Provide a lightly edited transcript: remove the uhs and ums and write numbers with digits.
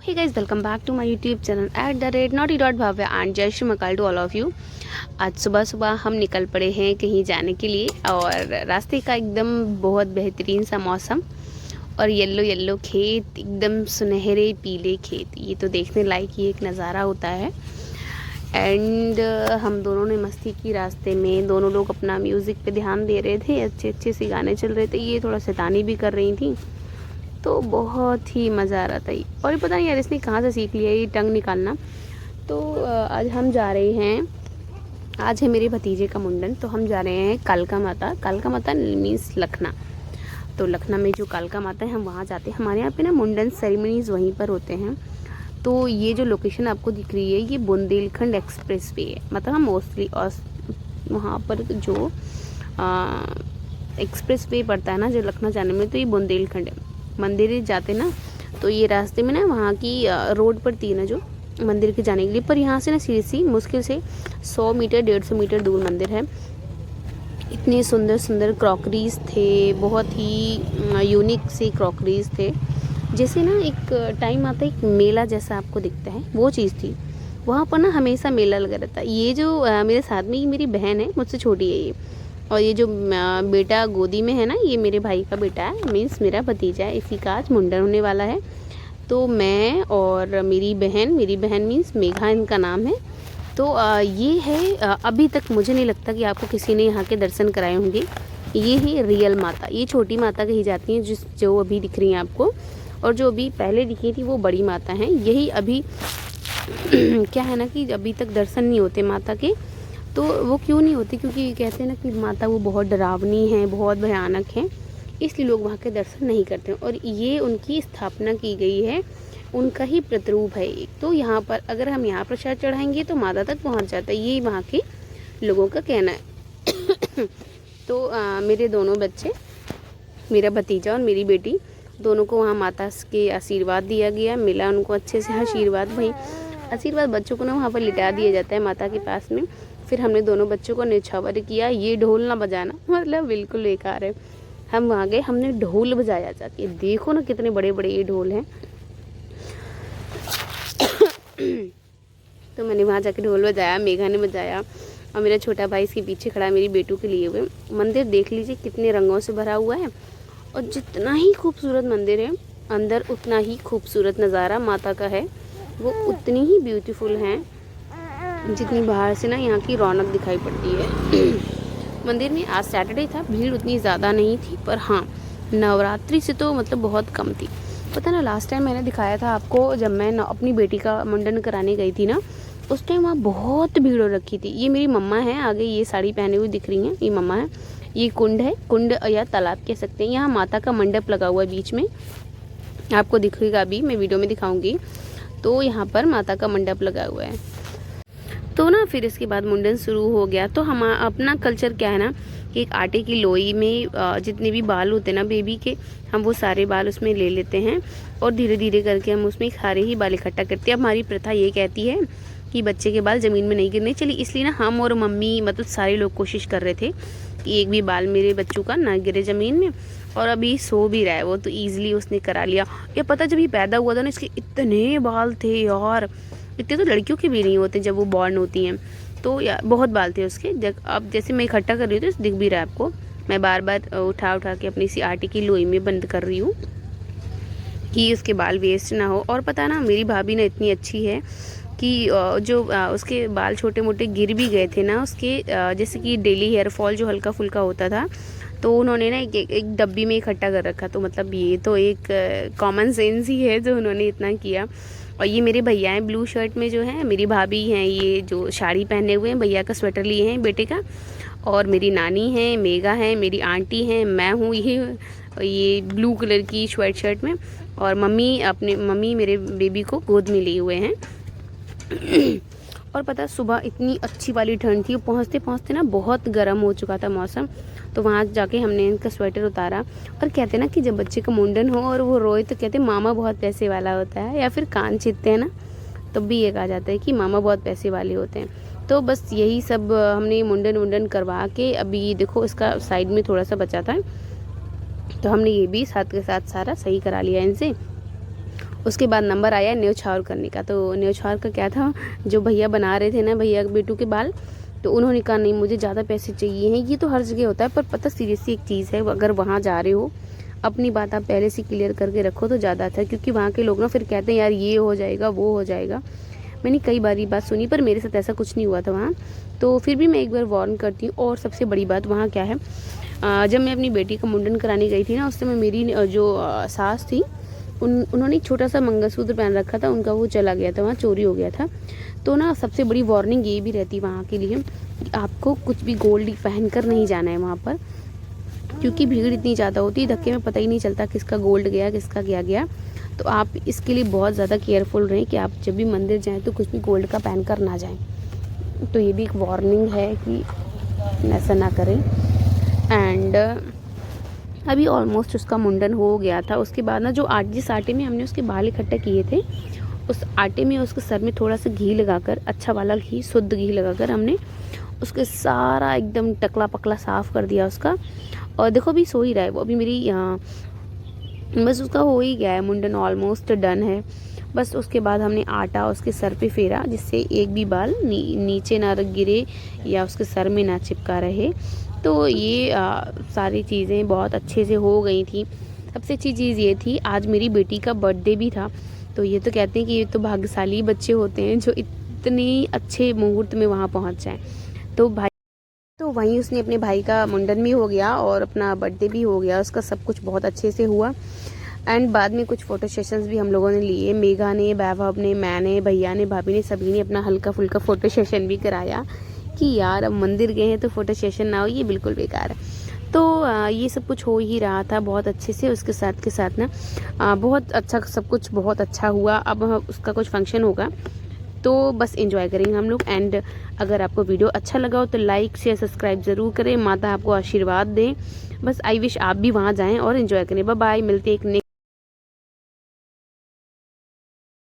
Hey guys, welcome back to my YouTube channel at the rate naughty.bhavya and जय Shri Mahakal to all of you. आज सुबह सुबह हम निकल पड़े हैं कहीं जाने के लिए और रास्ते का एकदम बहुत बेहतरीन सा मौसम और येलो येलो खेत, एकदम सुनहरे पीले खेत। ये तो देखने लायक ही एक नज़ारा होता है। एंड हम दोनों ने मस्ती की रास्ते में। दोनों लोग अपना म्यूज़िक पे ध्यान दे रहे थे, अच्छे अच्छे से गाने चल रहे थे। ये थोड़ा शैतानी भी कर रही थी, तो बहुत ही मज़ा आ रहा था। और पता नहीं यार इसने कहाँ से सीख लिया ये टंग निकालना। तो आज हम जा रहे हैं, आज है मेरे भतीजे का मुंडन, तो हम जा रहे हैं कालका माता। कालका माता मीन्स लखना। तो लखना में जो कालका माता है हम वहाँ जाते हैं। हमारे यहाँ पे ना मुंडन सेरेमनीज़ वहीं पर होते हैं। तो ये जो लोकेशन आपको दिख रही है ये बुंदेलखंड एक्सप्रेस वे है। मतलब हम मोस्टली वहाँ पर जो एक्सप्रेस वे पड़ता है ना जो लखनऊ जाने में, तो ये बुंदेलखंड है। मंदिर जाते ना तो ये रास्ते में ना वहाँ की रोड पड़ती है ना जो मंदिर के जाने के लिए। पर यहाँ से ना सीधी मुश्किल से 100 मीटर 150 मीटर दूर मंदिर है। इतने सुंदर सुंदर क्रॉकरीज थे, बहुत ही यूनिक से क्रॉकरीज थे। जैसे ना एक टाइम आता है एक मेला जैसा आपको दिखता है, वो चीज़ थी वहाँ पर ना। हमेशा मेला लगा रहता है। ये जो मेरे साथ में ये मेरी बहन है, मुझसे छोटी है ये। और ये जो बेटा गोदी में है ना, ये मेरे भाई का बेटा है, मीन्स मेरा भतीजा है। इसी का आज मुंडन होने वाला है। तो मैं और मेरी बहन मीन्स मेघा इनका नाम है। तो ये है अभी तक मुझे नहीं लगता कि आपको किसी ने यहाँ के दर्शन कराए होंगे। ये है रियल माता। ये छोटी माता कही जाती हैं जो अभी दिख रही हैं आपको, और जो अभी पहले दिखी थी वो बड़ी माता हैं। यही अभी क्या है ना कि अभी तक दर्शन नहीं होते माता के। तो वो क्यों नहीं होती? क्योंकि कहते हैं ना कि माता वो बहुत डरावनी है, बहुत भयानक है, इसलिए लोग वहाँ के दर्शन नहीं करते हैं। और ये उनकी स्थापना की गई है, उनका ही प्रतिरूप है एक। तो यहाँ पर अगर हम यहाँ प्रसाद चढ़ाएंगे तो माता तक पहुँच जाता है, ये वहाँ के लोगों का कहना है। तो मेरे दोनों बच्चे, मेरा भतीजा और मेरी बेटी, दोनों को वहाँ माता के आशीर्वाद दिया गया, मिला उनको अच्छे से आशीर्वाद। वहीं आशीर्वाद बच्चों को ना वहाँ पर लिटा दिया जाता है माता के पास में। फिर हमने दोनों बच्चों को न्यौछावर किया। ये ढोल ना बजाना, मतलब बिल्कुल बेकार है। हम वहाँ गए, हमने ढोल बजाया जाती है। देखो ना कितने बड़े बड़े ये ढोल हैं। तो मैंने वहाँ जाके ढोल बजाया, मेघा ने बजाया, और मेरा छोटा भाई इसके पीछे खड़ा मेरी बेटू के लिए हुए। मंदिर देख लीजिए कितने रंगों से भरा हुआ है, और जितना ही खूबसूरत मंदिर है अंदर उतना ही खूबसूरत नज़ारा माता का है। वो उतनी ही ब्यूटीफुल हैं जितनी बाहर से ना यहाँ की रौनक दिखाई पड़ती है। मंदिर में आज सैटरडे था, भीड़ उतनी ज़्यादा नहीं थी, पर हाँ नवरात्रि से तो मतलब बहुत कम थी। पता ना लास्ट टाइम मैंने दिखाया था आपको, जब मैं अपनी बेटी का मुंडन कराने गई थी ना, उस टाइम वहाँ बहुत भीड़ हो रखी थी। ये मेरी मम्मा है, आगे ये साड़ी पहने हुई दिख रही हैं, ये मम्मा है। ये कुंड है, कुंड या तालाब कह सकते हैं। यहाँ माता का मंडप लगा हुआ है बीच में, आपको दिखेगा, अभी मैं वीडियो में दिखाऊंगी। तो यहाँ पर माता का मंडप लगा हुआ है। तो ना फिर इसके बाद मुंडन शुरू हो गया। तो हम अपना कल्चर क्या है ना कि एक आटे की लोई में जितने भी बाल होते हैं ना बेबी के, हम वो सारे बाल उसमें ले लेते हैं और धीरे धीरे करके हम उसमें सारे ही बाल इकट्ठा करते हैं। अब हमारी प्रथा ये कहती है कि बच्चे के बाल ज़मीन में नहीं गिरने चाहिए, इसलिए ना हम और मम्मी मतलब सारे लोग कोशिश कर रहे थे कि एक भी बाल मेरे बच्चों का ना गिरे ज़मीन में। और अभी सो भी रहा है वो, तो ईजिली उसने करा लिया। या पता जब ये पैदा हुआ था ना, इसके इतने बाल थे यार, इतने तो लड़कियों के भी नहीं होते जब वो बॉर्न होती हैं। तो यार बहुत बाल थे उसके। अब जैसे मैं इकट्ठा कर रही हूँ तो दिख भी रहा है आपको, मैं बार बार उठा उठा के अपनी सी आटे की लोई में बंद कर रही हूँ कि उसके बाल वेस्ट ना हो। और पता ना मेरी भाभी ना इतनी अच्छी है कि जो उसके बाल छोटे मोटे गिर भी गए थे ना उसके, जैसे कि डेली हेयर फॉल जो हल्का फुल्का होता था, तो उन्होंने ना एक डब्बी में इकट्ठा कर रखा। तो मतलब ये तो एक कॉमन सेंस ही है जो उन्होंने इतना किया। और ये मेरे भैया हैं ब्लू शर्ट में जो है, मेरी भाभी हैं ये जो साड़ी पहने हुए हैं, भैया का स्वेटर लिए हैं बेटे का। और मेरी नानी हैं, मेघा हैं, मेरी आंटी हैं, मैं हूँ ये ब्लू कलर की स्वेट शर्ट में। और मम्मी मेरे बेबी को गोद में लिए हुए हैं। और पता सुबह इतनी अच्छी वाली ठंड थी, पहुँचते पहुँचते ना बहुत गर्म हो चुका था मौसम। तो वहाँ जाके हमने इनका स्वेटर उतारा। और कहते हैं ना कि जब बच्चे का मुंडन हो और वो रोए तो कहते हैं मामा बहुत पैसे वाला होता है, या फिर कान छीनते हैं ना तब भी ये कहा जाता है कि मामा बहुत पैसे वाले होते हैं। तो बस यही सब हमने मुंडन करवा के, अभी देखो इसका साइड में थोड़ा सा बचा था, तो हमने ये भी साथ के साथ सारा सही करा लिया इनसे। उसके बाद नंबर आया न्योछावर करने का। तो न्योछावर का क्या था, जो भैया बना रहे थे ना भैया बेटू के बाल, तो उन्होंने कहा नहीं मुझे ज़्यादा पैसे चाहिए हैं। ये तो हर जगह होता है, पर पता सीरियसली एक चीज़ है, अगर वहाँ जा रहे हो अपनी बात आप पहले से क्लियर करके रखो तो ज़्यादा अच्छा है, क्योंकि वहाँ के लोग ना फिर कहते हैं यार ये हो जाएगा वो हो जाएगा। मैंने कई बार ये बात सुनी, पर मेरे साथ ऐसा कुछ नहीं हुआ था वहाँ। तो फिर भी मैं एक बार वार्न करती हूँ। और सबसे बड़ी बात वहाँ क्या है, जब मैं अपनी बेटी का मुंडन कराने गई थी ना, उस समय मेरी जो सास थी उन्होंने एक छोटा सा मंगलसूत्र पहन रखा था, उनका वो चला गया था, वहाँ चोरी हो गया था। तो ना सबसे बड़ी वार्निंग ये भी रहती वहाँ के लिए कि आपको कुछ भी गोल्ड पहन कर नहीं जाना है वहाँ पर, क्योंकि भीड़ इतनी ज़्यादा होती है, धक्के में पता ही नहीं चलता किसका गोल्ड गया किसका क्या गया। तो आप इसके लिए बहुत ज़्यादा केयरफुल रहें कि आप जब भी मंदिर जाएँ तो कुछ भी गोल्ड का पहन कर ना जाएँ। तो ये भी एक वार्निंग है कि ऐसा ना करें। एंड अभी ऑलमोस्ट उसका मुंडन हो गया था। उसके बाद ना जो जिस आटे में हमने उसके बाल इकट्ठे किए थे, उस आटे में उसके सर में थोड़ा सा घी लगाकर, अच्छा वाला घी, शुद्ध घी लगाकर हमने उसके सारा एकदम टकला पकला साफ़ कर दिया उसका। और देखो अभी सो ही रहा है वो, अभी मेरी यहाँ बस उसका हो ही गया है, मुंडन ऑलमोस्ट डन है। बस उसके बाद हमने आटा उसके सर पे फेरा, जिससे एक भी बाल नीचे ना गिरे या उसके सर में ना चिपका रहे। तो ये सारी चीज़ें बहुत अच्छे से हो गई थी। सबसे अच्छी चीज़ ये थी, आज मेरी बेटी का बर्थडे भी था। तो ये तो कहते हैं कि ये तो भाग्यशाली बच्चे होते हैं जो इतने अच्छे मुहूर्त में वहाँ पहुँच जाएँ। तो वहीं उसने अपने भाई का मुंडन भी हो गया और अपना बर्थडे भी हो गया, उसका सब कुछ बहुत अच्छे से हुआ। एंड बाद में कुछ फ़ोटो सेशंस भी हम लोगों ने लिए, मेघा ने, वैभव ने, मैंने, भैया ने, भाभी ने, सभी ने अपना हल्का फुल्का फ़ोटो सेशन भी कराया कि यार अब मंदिर गए हैं तो फ़ोटो सेशन ना हो, ये बिल्कुल बेकार है। तो ये सब कुछ हो ही रहा था बहुत अच्छे से। उसके साथ के साथ ना बहुत अच्छा सब कुछ बहुत अच्छा हुआ। अब उसका कुछ फंक्शन होगा तो बस एंजॉय करेंगे हम लोग। एंड अगर आपको वीडियो अच्छा लगा हो तो लाइक शेयर सब्सक्राइब ज़रूर करें। माता आपको आशीर्वाद दें। बस आई विश आप भी वहाँ जाएं और एंजॉय करें। बाय बाय, मिलते हैं एक